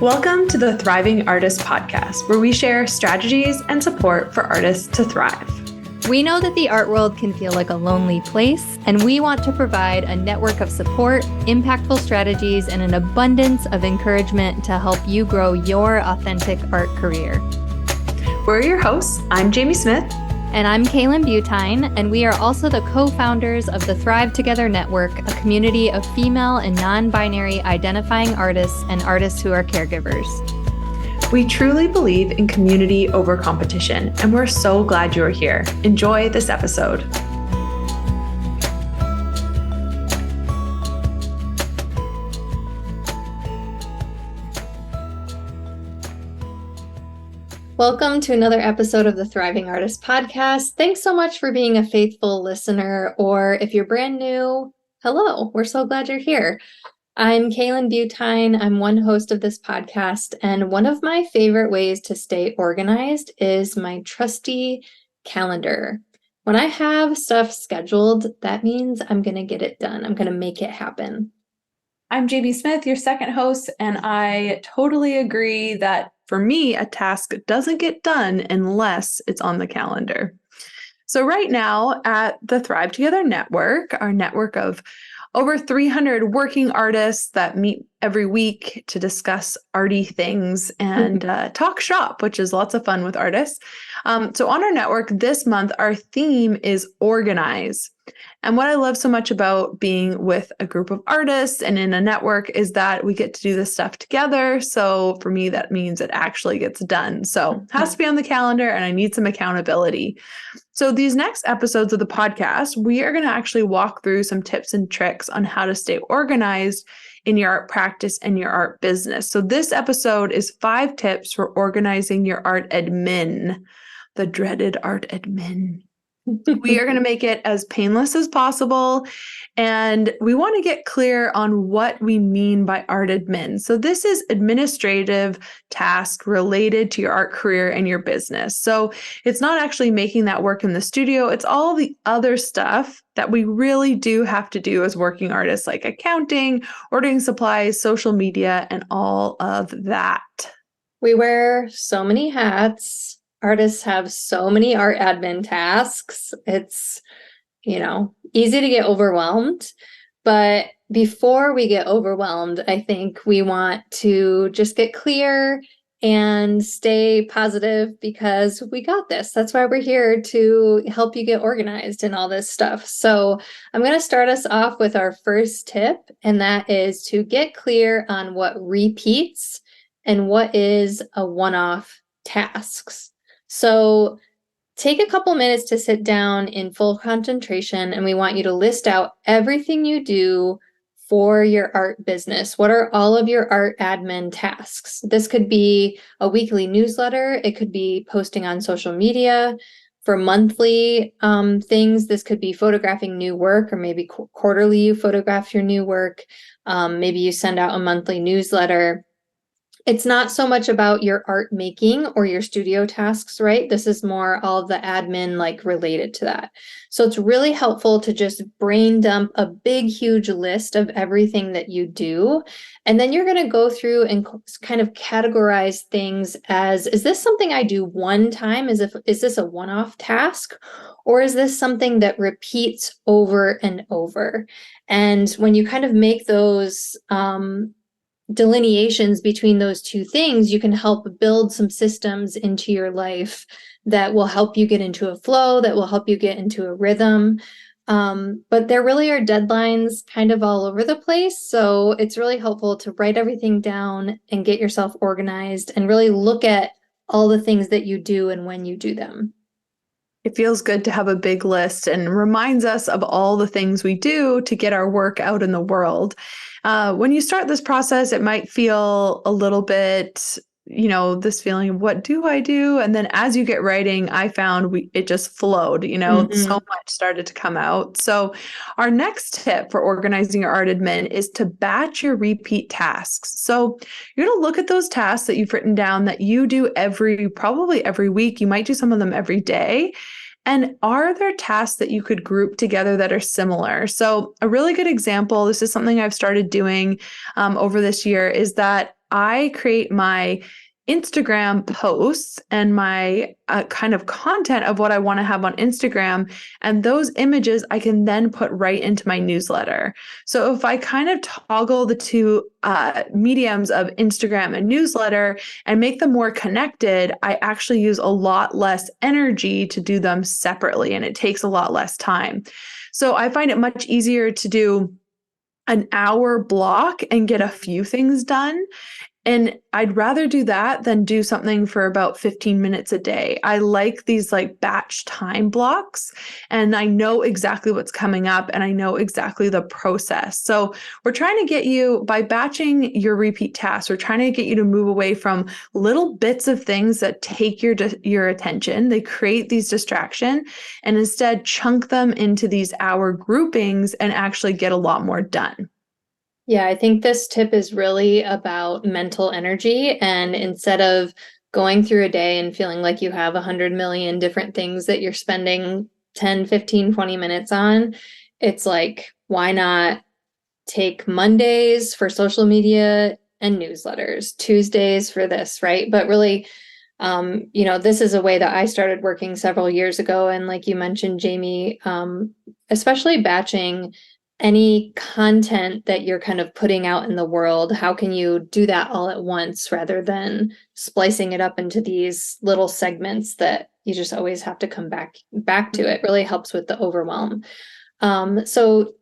Welcome to the Thriving Artist Podcast, where we share strategies and support for artists to thrive. We know that the art world can feel like a lonely place, and we want to provide a network of support, impactful strategies, and an abundance of encouragement to help you grow your authentic art career. We're your hosts. I'm Jamie Smith. And I'm Kaylan Butine, and we are also the co-founders of the Thrive Together Network, a community of female and non-binary identifying artists and artists who are caregivers. We truly believe in community over competition, and we're so glad you're here. Enjoy this episode. Welcome to another episode of the Thriving Artist Podcast. Thanks so much for being a faithful listener, or if you're brand new, hello, we're so glad you're here. I'm Kaylan Butine. I'm one host of this podcast, and one of my favorite ways to stay organized is my trusty calendar. When I have stuff scheduled, that means I'm going to get it done. I'm going to make it happen. I'm Jamie Smith, your second host, and I totally agree that for me, a task doesn't get done unless it's on the calendar. So right now at the Thrive Together Network, our network of over 300 working artists that meet every week to discuss arty things and talk shop, which is lots of fun with artists. So on our network this month, our theme is organize. And what I love so much about being with a group of artists and in a network is that we get to do this stuff together. So for me, that means it actually gets done. So it has to be on the calendar and I need some accountability. So these next episodes of the podcast, we are going to actually walk through some tips and tricks on how to stay organized in your art practice and your art business. So this episode is 5 tips for organizing your art admin, the dreaded art admin. We are going to make it as painless as possible. And we want to get clear on what we mean by art admin. So this is administrative task related to your art career and your business. So it's not actually making that work in the studio. It's all the other stuff that we really do have to do as working artists, like accounting, ordering supplies, social media, and all of that. We wear so many hats. Artists have so many art admin tasks. It's, easy to get overwhelmed. But before we get overwhelmed, I think we want to just get clear and stay positive because we got this. That's why we're here, to help you get organized and all this stuff. So I'm going to start us off with our first tip, and that is to get clear on what repeats and what is a one-off tasks. So take a couple minutes to sit down in full concentration, and we want you to list out everything you do for your art business. What are all of your art admin tasks? This could be a weekly newsletter. It could be posting on social media. For monthly things, this could be photographing new work, or maybe quarterly you photograph your new work. Maybe you send out a monthly newsletter. It's not so much about your art making or your studio tasks, right? This is more all of the admin related to that. So it's really helpful to just brain dump a big, huge list of everything that you do. And then you're going to go through and kind of categorize things as, is this something I do one time? Is this a one-off task? Or is this something that repeats over and over? And when you kind of make those delineations between those two things, you can help build some systems into your life that will help you get into a flow, that will help you get into a rhythm. But there really are deadlines kind of all over the place. So it's really helpful to write everything down and get yourself organized and really look at all the things that you do and when you do them. It feels good to have a big list and reminds us of all the things we do to get our work out in the world. When you start this process, it might feel a little bit, this feeling of what do I do? And then as you get writing, I found it just flowed, so much started to come out. So our next tip for organizing your art admin is to batch your repeat tasks. So you're going to look at those tasks that you've written down that you do probably every week. You might do some of them every day. And are there tasks that you could group together that are similar? So a really good example, this is something I've started doing over this year, is that I create my Instagram posts and my kind of content of what I want to have on Instagram. And those images I can then put right into my newsletter. So if I kind of toggle the two mediums of Instagram and newsletter and make them more connected, I actually use a lot less energy to do them separately, and it takes a lot less time. So I find it much easier to do an hour block and get a few things done. And I'd rather do that than do something for about 15 minutes a day. I like these like batch time blocks, and I know exactly what's coming up and I know exactly the process. So we're trying to get you, by batching your repeat tasks, we're trying to get you to move away from little bits of things that take your attention. They create these distraction, and instead chunk them into these hour groupings and actually get a lot more done. Yeah, I think this tip is really about mental energy. And instead of going through a day and feeling like you have 100 million different things that you're spending 10, 15, 20 minutes on, it's like, why not take Mondays for social media and newsletters, Tuesdays for this, right? But really, this is a way that I started working several years ago. And like you mentioned, Jamie, especially batching any content that you're kind of putting out in the world, how can you do that all at once rather than splicing it up into these little segments that you just always have to come back to? It really helps with the overwhelm. So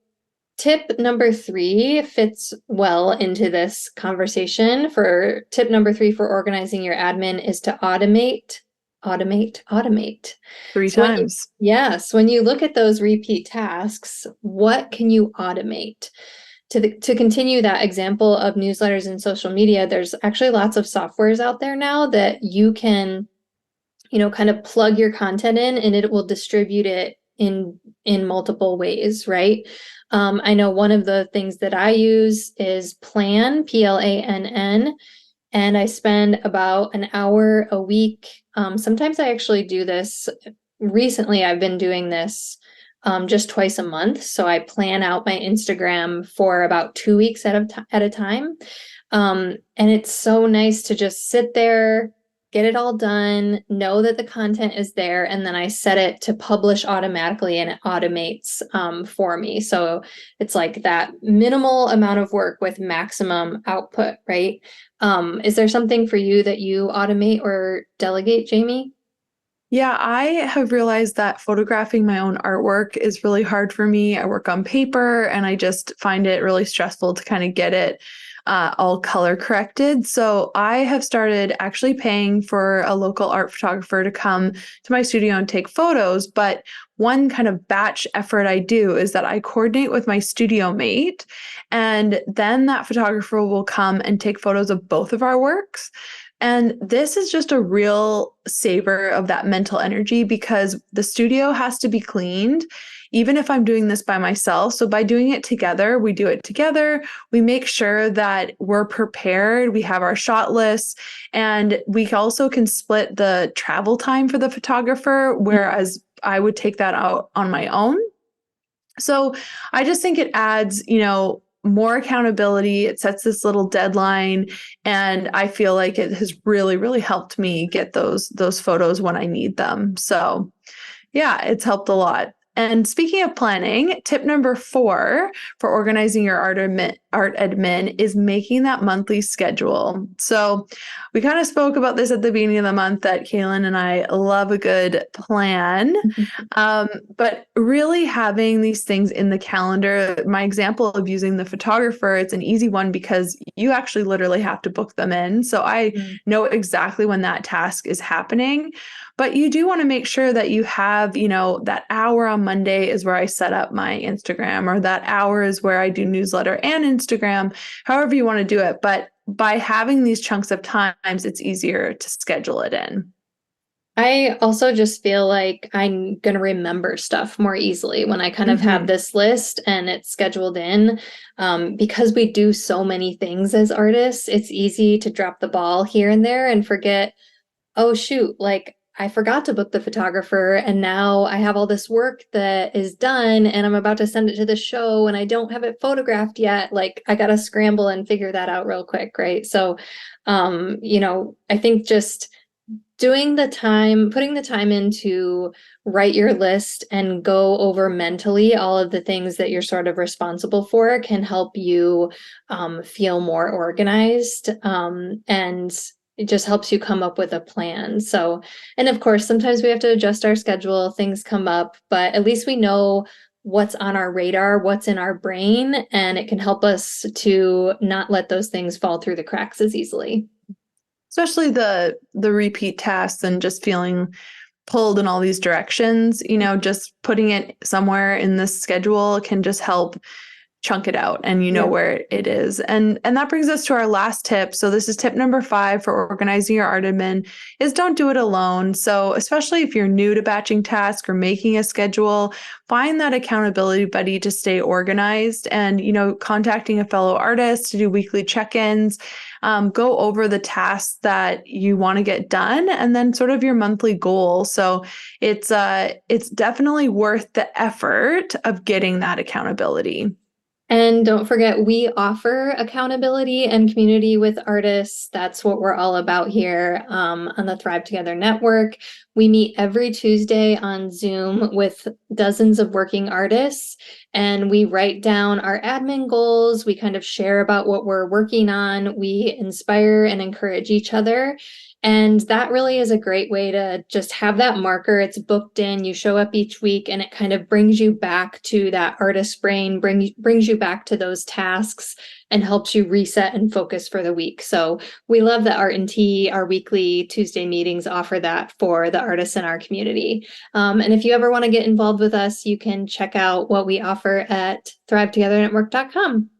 tip number 3 fits well into this conversation. For tip number 3 for organizing your admin is to automate. Three So times. when you look at those repeat tasks, what can you automate? To continue that example of newsletters and social media, there's actually lots of softwares out there now that you can, kind of plug your content in and it will distribute it in multiple ways, right? I know one of the things that I use is Plann, Plann, and I spend about an hour a week. Sometimes I actually do this. Recently, I've been doing this just twice a month. So I plan out my Instagram for about 2 weeks at a time. And it's so nice to just sit there, get it all done, know that the content is there, and then I set it to publish automatically and it automates for me. So it's like that minimal amount of work with maximum output, right? Is there something for you that you automate or delegate, Jamie? Yeah, I have realized that photographing my own artwork is really hard for me. I work on paper and I just find it really stressful to kind of get it all color corrected. So I have started actually paying for a local art photographer to come to my studio and take photos. But one kind of batch effort I do is that I coordinate with my studio mate, and then that photographer will come and take photos of both of our works. And this is just a real saver of that mental energy because the studio has to be cleaned, even if I'm doing this by myself. So by doing it together, we do it together. We make sure that we're prepared. We have our shot lists, and we also can split the travel time for the photographer, whereas I would take that out on my own. So I just think it adds, more accountability. It sets this little deadline, and I feel like it has really, really helped me get those photos when I need them. So yeah, it's helped a lot. And speaking of planning, tip number 4 for organizing your art admin is making that monthly schedule. So we kind of spoke about this at the beginning of the month that Kaylan and I love a good plan. But really having these things in the calendar, my example of using the photographer, it's an easy one because you actually literally have to book them in. So I know exactly when that task is happening. But you do want to make sure that you have, that hour on Monday is where I set up my Instagram, or that hour is where I do newsletter and Instagram, however you want to do it. But by having these chunks of times, it's easier to schedule it in. I also just feel like I'm going to remember stuff more easily when I kind of have this list and it's scheduled in. Because we do so many things as artists, it's easy to drop the ball here and there and forget, oh, shoot, like I forgot to book the photographer, and now I have all this work that is done and I'm about to send it to the show and I don't have it photographed yet. Like I got to scramble and figure that out real quick, right? So I think just doing the time, putting the time in to write your list and go over mentally all of the things that you're sort of responsible for can help you feel more organized. And it just helps you come up with a plan. So, and of course, sometimes we have to adjust our schedule, things come up, but at least we know what's on our radar, what's in our brain, and it can help us to not let those things fall through the cracks as easily. Especially the repeat tasks and just feeling pulled in all these directions, just putting it somewhere in this schedule can just help chunk it out and where it is. And that brings us to our last tip. So this is tip number 5 for organizing your art admin is don't do it alone. So especially if you're new to batching tasks or making a schedule, find that accountability buddy to stay organized and, contacting a fellow artist to do weekly check-ins, go over the tasks that you want to get done and then sort of your monthly goal. So it's definitely worth the effort of getting that accountability. And don't forget, we offer accountability and community with artists. That's what we're all about here on the Thrive Together Network. We meet every Tuesday on Zoom with dozens of working artists, and we write down our admin goals. We kind of share about what we're working on. We inspire and encourage each other. And that really is a great way to just have that marker. It's booked in, you show up each week, and it kind of brings you back to that artist brain, brings you back to those tasks and helps you reset and focus for the week. So we love that Art and Tea, our weekly Tuesday meetings, offer that for the artists in our community. And if you ever want to get involved with us, you can check out what we offer at thrivetogethernetwork.com.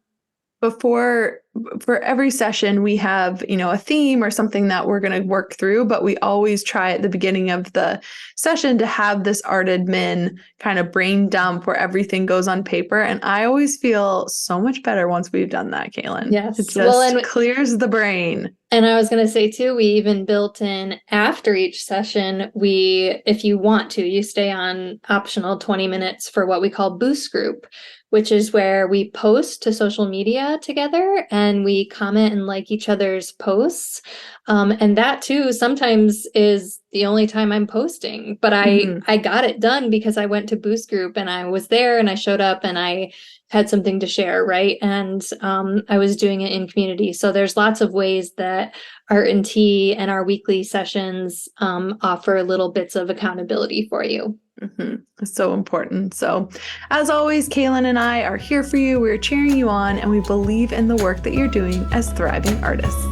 For every session, we have, a theme or something that we're going to work through, but we always try at the beginning of the session to have this art admin kind of brain dump where everything goes on paper. And I always feel so much better once we've done that, Kaylan. Yes. It just clears the brain. And I was going to say too, we even built in after each session, if you want to, you stay on optional 20 minutes for what we call boost group, which is where we post to social media together and we comment and like each other's posts. And that too sometimes is the only time I'm posting, but I got it done because I went to boost group and I was there and I showed up and I had something to share, right? And I was doing it in community. So there's lots of ways that Art and Tea and our weekly sessions offer little bits of accountability for you. It's so important. So as always, Kaylan and I are here for you. We're cheering you on and we believe in the work that you're doing as thriving artists.